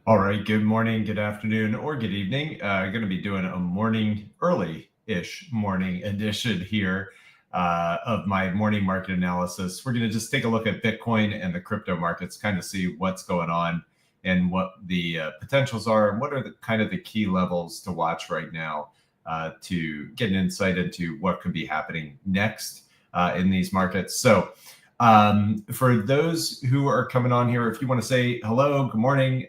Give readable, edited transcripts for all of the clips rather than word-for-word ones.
All right, good morning, good afternoon, or good evening. Going to be doing a early-ish morning edition here of my morning market analysis. We're going to just take a look at Bitcoin and the crypto markets, kind of see what's going on and what the potentials are, and what are the kind of the key levels to watch right now to get an insight into what could be happening next in these markets. So for those who are coming on here, if you want to say hello, good morning,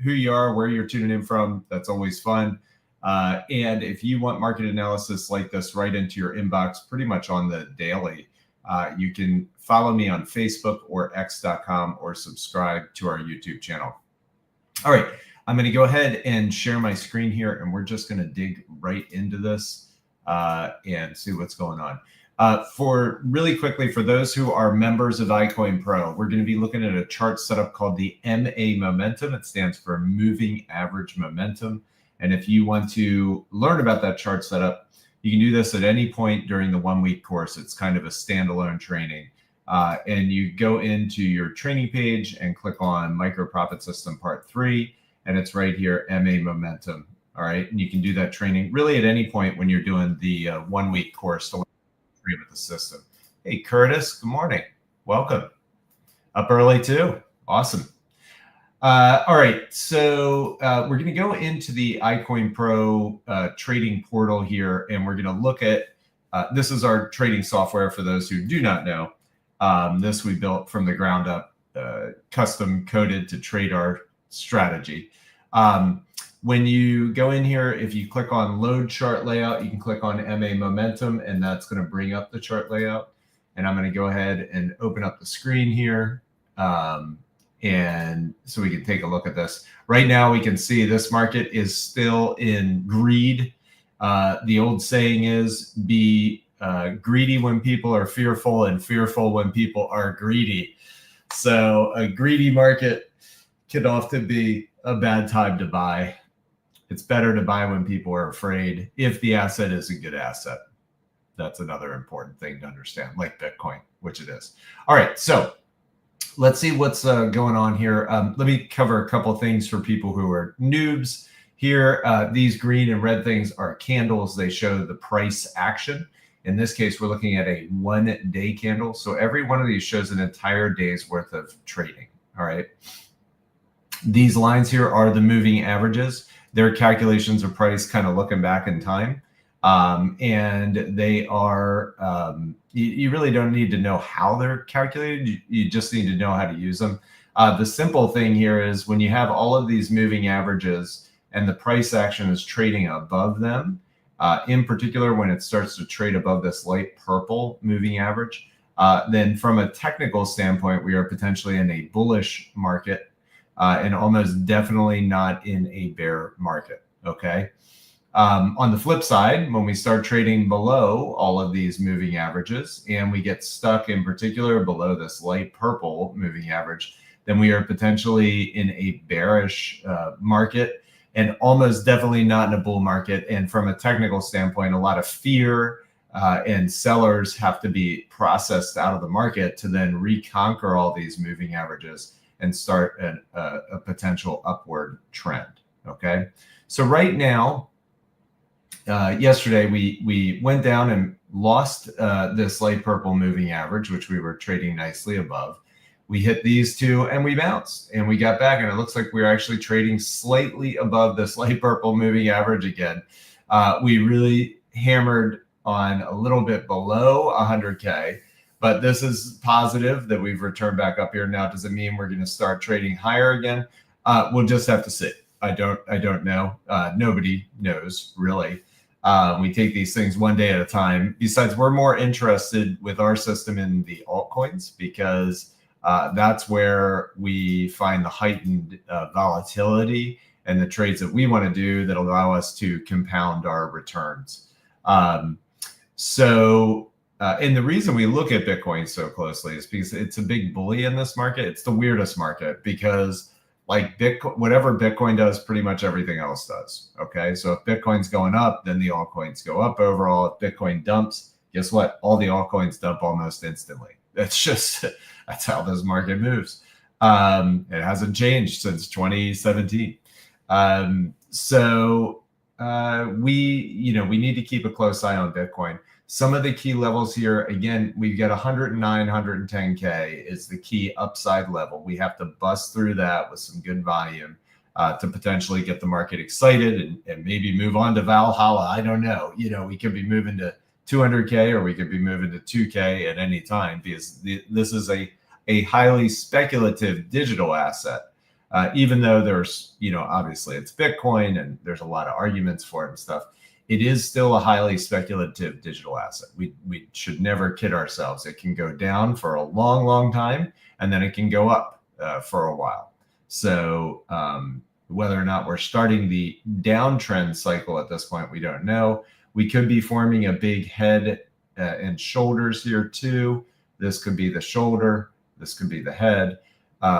who you are, where you're tuning in from, that's always fun. And if you want market analysis like this right into your inbox pretty much on the daily, you can follow me on Facebook or x.com or subscribe to our YouTube channel. All right, I'm going to go ahead and share my screen here, and we're just going to dig right into this and see what's going on. For really quickly, for those who are members of iCoinPro, we're going to be looking at a chart setup called the MA Momentum. It stands for Moving Average Momentum. And if you want to learn about that chart setup, you can do this at any point during the 1-week course. It's kind of a standalone training. And you go into your training page and click on Micro Profit System Part 3, and it's right here, MA Momentum. All right, and you can do that training really at any point when you're doing the 1-week course to with the system. Hey, Curtis, good morning. Welcome. Up early too. Awesome. All right, so we're going to go into the iCoinPro trading portal here, and we're going to look at, this is our trading software for those who do not know. This we built from the ground up, custom coded to trade our strategy. When you go in here, if you click on load chart layout, you can click on MA Momentum, and that's going to bring up the chart layout. And I'm going to go ahead and open up the screen here. And so we can take a look at this. Right now, we can see this market is still in greed. The old saying is be greedy when people are fearful and fearful when people are greedy. So a greedy market can often be a bad time to buy. It's better to buy when people are afraid if the asset is a good asset. That's another important thing to understand, like Bitcoin, which it is. All right, so let's see what's going on here. Let me cover a couple of things for people who are noobs here. These green and red things are candles. They show the price action. In this case, we're looking at a 1-day candle. So every one of these shows an entire day's worth of trading. All right. These lines here are the moving averages. Their calculations of price kind of looking back in time. And they are, you really don't need to know how they're calculated. You just need to know how to use them. The simple thing here is when you have all of these moving averages and the price action is trading above them, in particular, when it starts to trade above this light purple moving average, then from a technical standpoint, we are potentially in a bullish market. And almost definitely not in a bear market, okay? On the flip side, when we start trading below all of these moving averages and we get stuck in particular below this light purple moving average, then we are potentially in a bearish market and almost definitely not in a bull market. And from a technical standpoint, a lot of fear and sellers have to be processed out of the market to then reconquer all these moving averages and start a potential upward trend, okay? So right now, yesterday, we went down and lost this light purple moving average, which we were trading nicely above. We hit these two and we bounced and we got back, and it looks like we're actually trading slightly above this light purple moving average again. We really hammered on a little bit below 100K. But this is positive that we've returned back up here. Now, does it mean we're going to start trading higher again? We'll just have to see. I don't know. Nobody knows, really. We take these things one day at a time. Besides, we're more interested with our system in the altcoins because that's where we find the heightened volatility and the trades that we want to do that allow us to compound our returns. And the reason we look at Bitcoin so closely is because it's a big bully in this market. It's the weirdest market because like Bitcoin, whatever Bitcoin does, pretty much everything else does. Okay. So if Bitcoin's going up, then the altcoins go up overall. If Bitcoin dumps, guess what? All the altcoins dump almost instantly. That's how this market moves. It hasn't changed since 2017. We need to keep a close eye on Bitcoin. Some of the key levels here, again, we've got 109, 110K is the key upside level. We have to bust through that with some good volume to potentially get the market excited and maybe move on to Valhalla. I don't know. We could be moving to 200K or we could be moving to 2K at any time, because this is a highly speculative digital asset. Even though there's, obviously it's Bitcoin and there's a lot of arguments for it and stuff, it is still a highly speculative digital asset. We should never kid ourselves. It can go down for a long, long time, and then it can go up for a while. So whether or not we're starting the downtrend cycle at this point, we don't know. We could be forming a big head and shoulders here too. This could be the shoulder. This could be the head,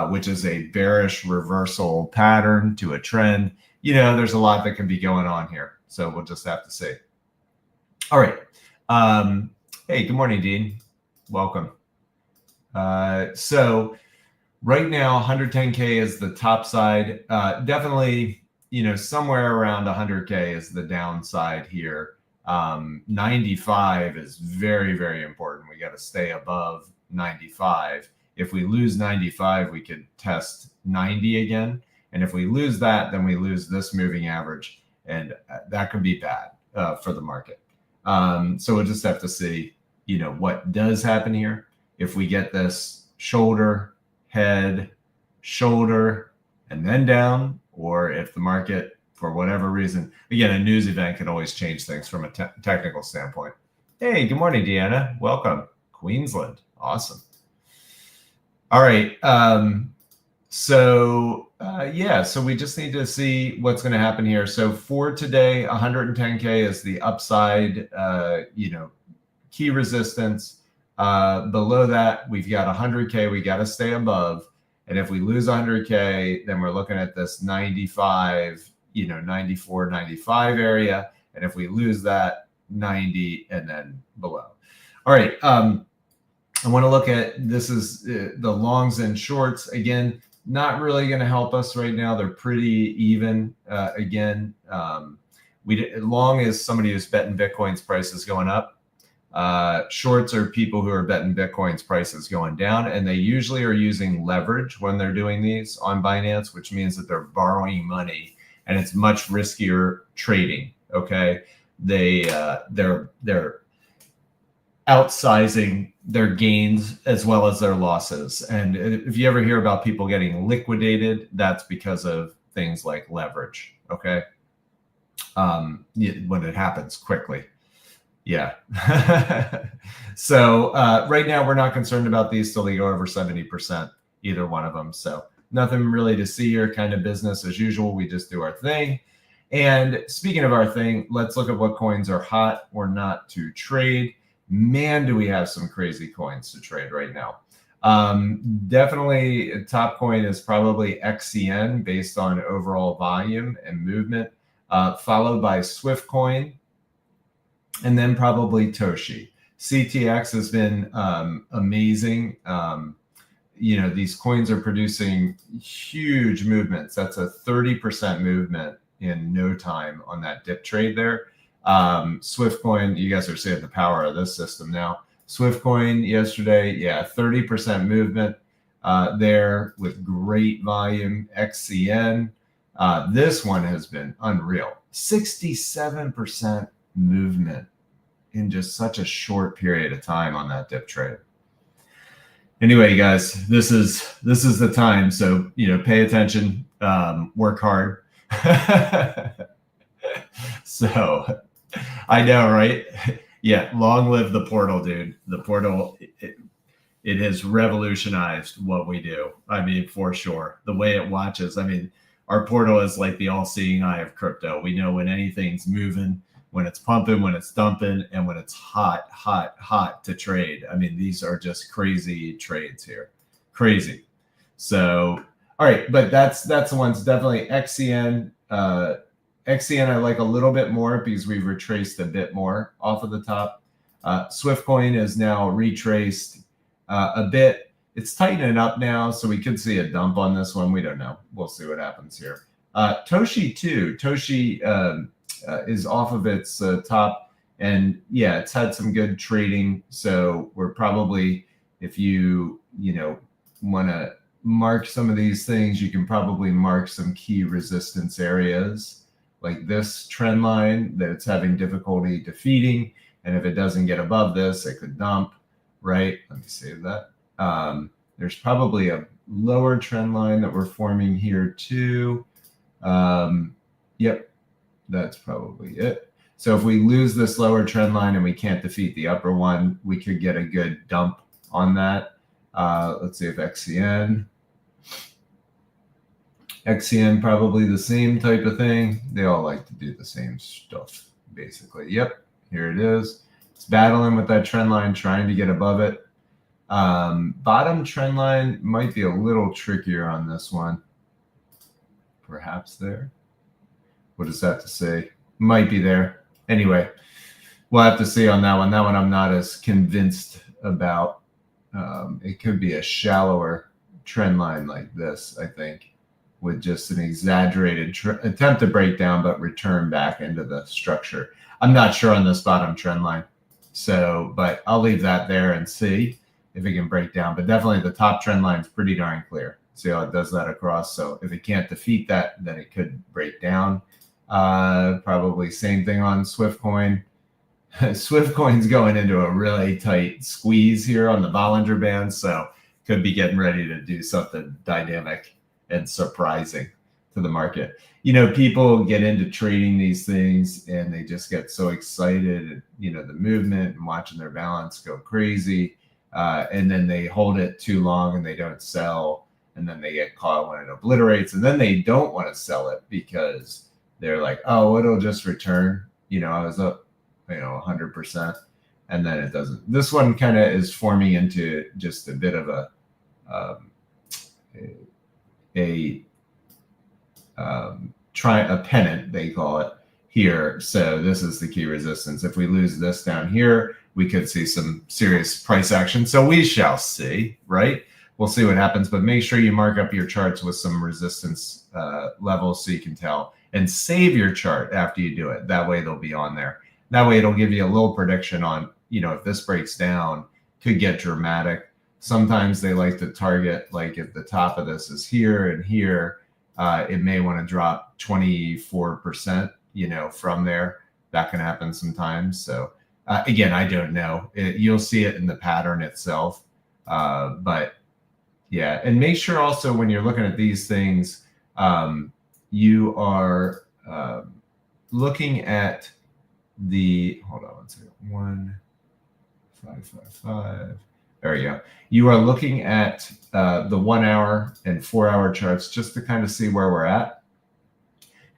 which is a bearish reversal pattern to a trend. There's a lot that can be going on here. So we'll just have to see. All right. Hey, good morning, Dean. Welcome. So right now, 110K is the top side. Definitely, somewhere around 100K is the downside here. 95 is very, very important. We got to stay above 95. If we lose 95, we could test 90 again. And if we lose that, then we lose this moving average. And that could be bad for the market. So we'll just have to see, what does happen here. If we get this shoulder, head, shoulder, and then down, or if the market, for whatever reason, again, a news event can always change things from a technical standpoint. Hey, good morning, Deanna. Welcome. Queensland. Awesome. All right. So we just need to see what's going to happen here. So for today, 110K is the upside, key resistance. Below that, we've got 100K. We got to stay above. And if we lose 100K, then we're looking at this 95, 94, 95 area. And if we lose that, 90 and then below. All right. I want to look at, this is the longs and shorts. Again, not really going to help us right now. They're pretty even. Long is somebody who's betting Bitcoin's prices going up. Shorts are people who are betting Bitcoin's prices going down, and they usually are using leverage when they're doing these on Binance, which means that they're borrowing money, and it's much riskier trading. Okay, they're outsizing their gains as well as their losses. And if you ever hear about people getting liquidated, that's because of things like leverage. Okay. When it happens quickly. Yeah. So right now we're not concerned about these till they go over 70%, either one of them. So nothing really to see here, kind of business as usual. We just do our thing. And speaking of our thing, let's look at what coins are hot or not to trade. Man, do we have some crazy coins to trade right now. Definitely top coin is probably XCN based on overall volume and movement, followed by Swift coin, and then probably Toshi. CTX has been amazing. These coins are producing huge movements. That's a 30% movement in no time on that dip trade there. Swift coin, you guys are seeing the power of this system now. Swift coin yesterday, 30% movement there with great volume. XCN, this one has been unreal. 67% movement in just such a short period of time on that dip trade. Anyway, guys, this is the time. So, pay attention, work hard. So I know, right? Yeah. Long live the portal, dude. The portal, it has revolutionized what we do. I mean, for sure. The way it watches. I mean, our portal is like the all-seeing eye of crypto. We know when anything's moving, when it's pumping, when it's dumping, and when it's hot, hot, hot to trade. I mean, these are just crazy trades here. Crazy. So, all right. But that's the ones. Definitely XCN. XCN I like a little bit more because we've retraced a bit more off of the top. Swift coin is now retraced a bit. It's tightening up now, so we could see a dump on this one. We don't know. We'll see what happens here. Toshi too. Toshi is off of its top, and yeah, it's had some good trading. So we're probably, if you want to mark some of these things, you can probably mark some key resistance areas like this trend line that it's having difficulty defeating. And if it doesn't get above this, it could dump, right? Let me save that. There's probably a lower trend line that we're forming here too. Yep, that's probably it. So if we lose this lower trend line and we can't defeat the upper one, we could get a good dump on that. Let's see if XCN probably the same type of thing. They all like to do the same stuff, basically. Yep, here it is. It's battling with that trend line, trying to get above it. Bottom trend line might be a little trickier on this one. Perhaps there. What does that to say? Might be there. Anyway, we'll have to see on that one. That one I'm not as convinced about. It could be a shallower trend line like this, I think, with just an exaggerated attempt to break down but return back into the structure. I'm not sure on this bottom trend line. So, but I'll leave that there and see if it can break down. But definitely the top trend line is pretty darn clear. See how it does that across. So if it can't defeat that, then it could break down. Probably same thing on Swiftcoin. Swiftcoin's going into a really tight squeeze here on the Bollinger Band, so could be getting ready to do something dynamic and surprising to the market. People get into trading these things and they just get so excited, the movement and watching their balance go crazy. And then they hold it too long and they don't sell. And then they get caught when it obliterates. And then they don't want to sell it because they're like, oh, it'll just return. I was up, 100%. And then it doesn't. This one kind of is forming into just a bit of a pennant, they call it here. So this is the key resistance. If we lose this down here, we could see some serious price action. So we shall see, right? We'll see what happens, but make sure you mark up your charts with some resistance levels so you can tell, and save your chart after you do it. That way they'll be on there. That way it'll give you a little prediction on, if this breaks down, could get dramatic. Sometimes they like to target, like if the top of this is here and here, it may want to drop 24%, from there. That can happen sometimes. So again, I don't know. You'll see it in the pattern itself. But yeah, and make sure also when you're looking at these things, you are looking at hold on one second, 1,555. There you go. You are looking at the 1 hour and 4 hour charts just to kind of see where we're at.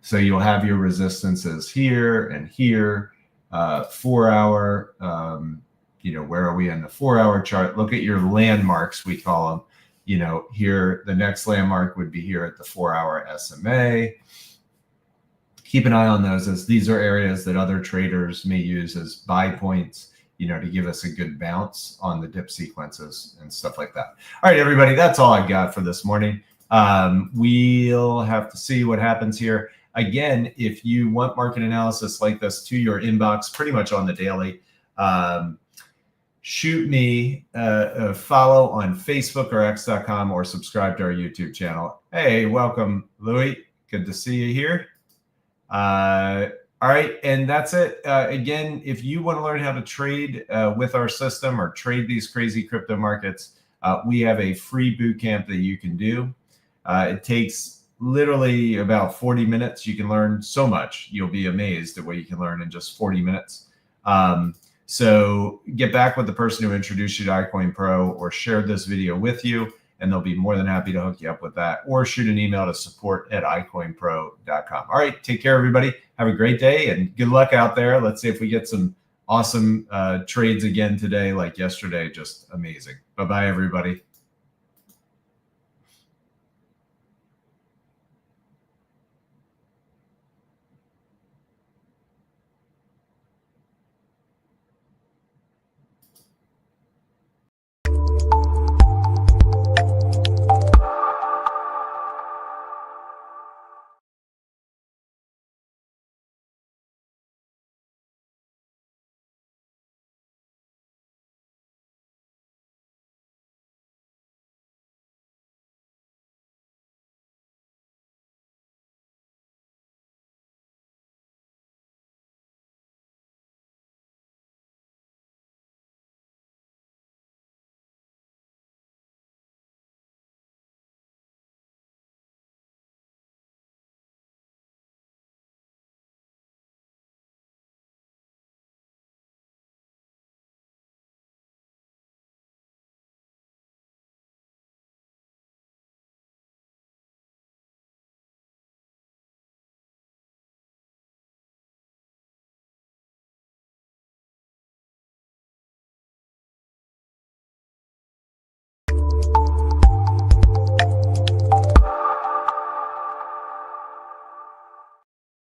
So you'll have your resistances here and here. 4 hour, where are we in the 4 hour chart? Look at your landmarks, we call them. Here, the next landmark would be here at the 4 hour SMA. Keep an eye on those, as these are areas that other traders may use as buy points, to give us a good bounce on the dip sequences and stuff like that. All right, everybody, that's all I've got for this morning. We'll have to see what happens here. Again, if you want market analysis like this to your inbox pretty much on the daily, shoot me a follow on Facebook or X.com, or subscribe to our YouTube channel. Hey, welcome, Louis. Good to see you here. All right, and that's it. Again, if you want to learn how to trade with our system or trade these crazy crypto markets, we have a free boot camp that you can do. It takes literally about 40 minutes. You can learn so much. You'll be amazed at what you can learn in just 40 minutes. So get back with the person who introduced you to iCoinPro or shared this video with you, and they'll be more than happy to hook you up with that, or shoot an email to support@iCoinPro.com. All right, take care, everybody. Have a great day and good luck out there. Let's see if we get some awesome trades again today, like yesterday. Just amazing. Bye-bye, everybody.